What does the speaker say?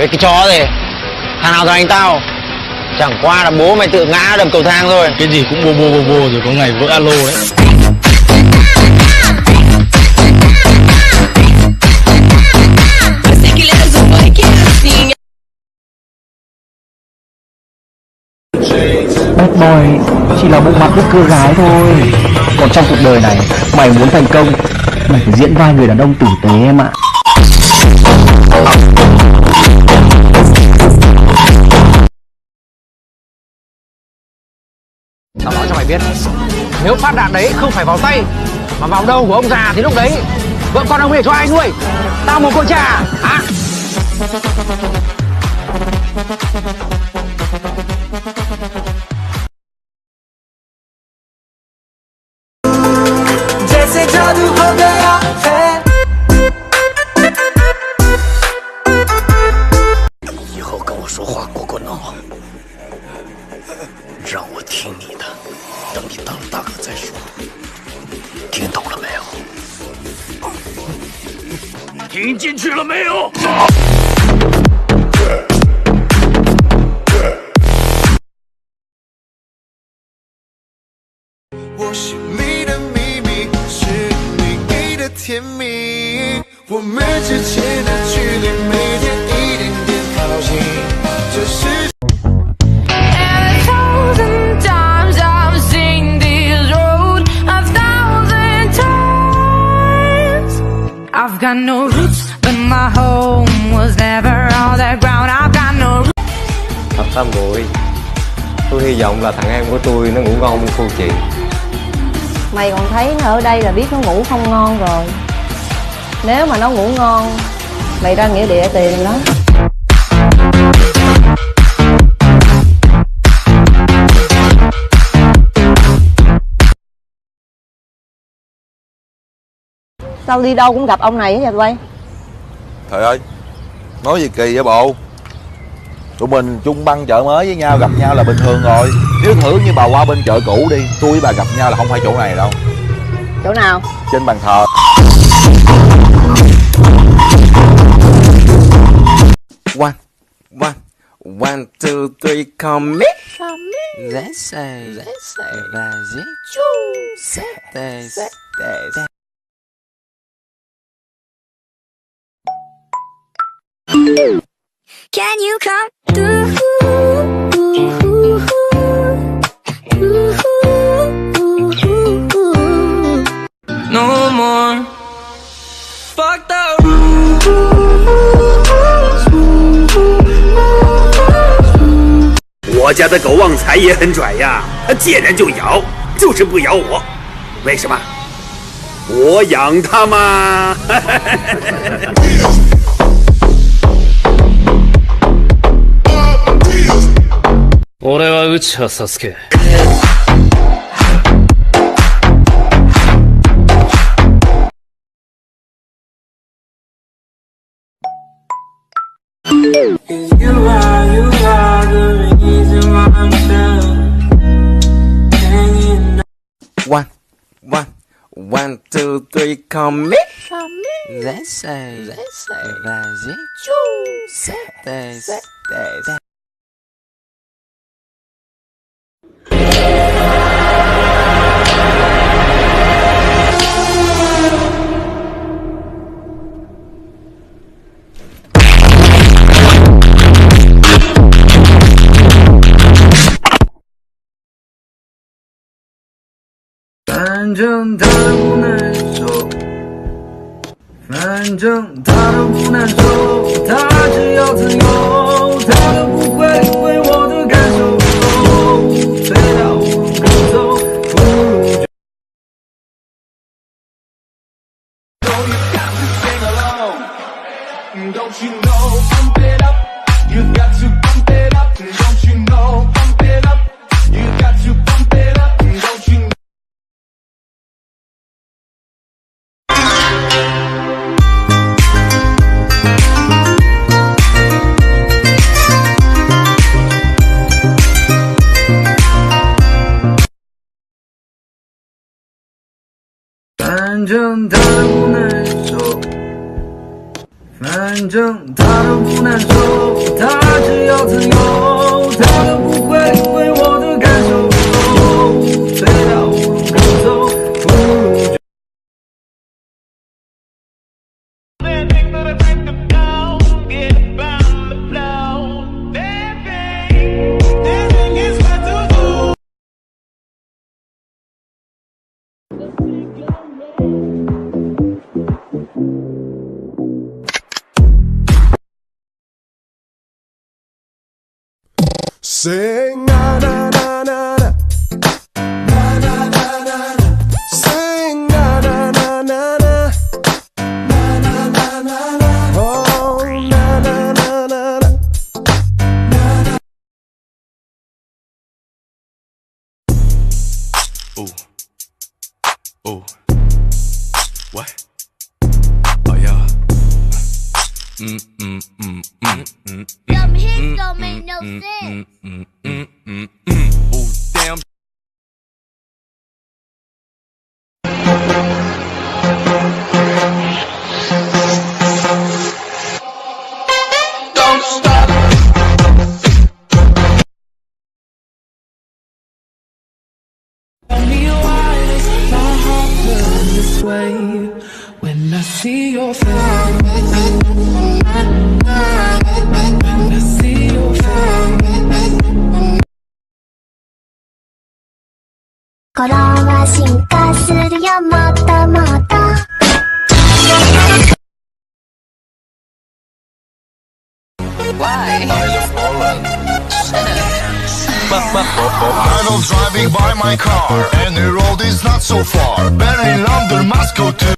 Mày biết cái chó gì? Thằng nào thằng anh tao? Chẳng qua là bố mày tự ngã đập cầu thang thôi. Cái gì cũng bô rồi có ngày vỡ alo đấy. Bad boy chỉ là bộ mặt của cưa gái thôi. Còn trong cuộc đời này, mày muốn thành công, mày phải diễn vai người đàn ông tử tế em ạ. Tao nói cho mày biết, nếu phát đạn đấy không phải vào tay mà vào đầu của ông già thì lúc đấy vợ con ông để cho ai nuôi? Tao một con trà hả? जैसे जादू हो गया है 以后跟我说话滚滚哦，让我听你的，等你当了大哥再说，听懂了没有？听进去了没有？我心里的秘密是你给的甜蜜，我们之间的距离每天一点点靠近，这是。I've got no roots, but my home was never on the ground. I've got no roots. Thập Tam Muội, tôi hy vọng là thằng em của tôi nó ngủ ngon bên cô chị. Mày còn thấy nó ở đây là biết nó ngủ không ngon rồi. Nếu mà nó ngủ ngon, mày ra nghĩa địa tiền đó. Sao đi đâu cũng gặp ông này hết vậy quay? Trời ơi, nói gì kỳ vậy bộ? Tụi mình chung băng chợ mới với nhau, gặp nhau là bình thường rồi. Nếu thử như bà qua bên chợ cũ đi, tôi với bà gặp nhau là không phải chỗ này đâu. Chỗ nào? Trên bàn thờ. One, two, three, come me. Let's say, vas-y, set. Can you come through? No more fucked up. 我家的狗旺财也很拽呀，它见人就咬，就是不咬我。为什么？我养它嘛。俺は内葉サスケ。One, two, three, come me. Let's say, vas-y, set.反正他都不难受，他只要自由，他都不会为我的感受推到我不走，不如就。You got to sing along, don't you know? Pump it up, you got to pump it up, don't you know? Pump it up, you got to pump it up, don't you know? 反正他都不难受，他只要自由，他都不会为我的感受退到路口走，不如Sing na na na na na na na na na na. Sing na na na na na na na na na na. Oh na na na na na na na. Ooh, ooh, what? Oh yeah. Them hits don't make no sense. Ooh, damn. don't stop. Tell me why does my heart burn this way when I see your face. When I see your face. 心は進化するよもっともっと I was driving by my car and the road is not so far. Berlin, London, Moscow to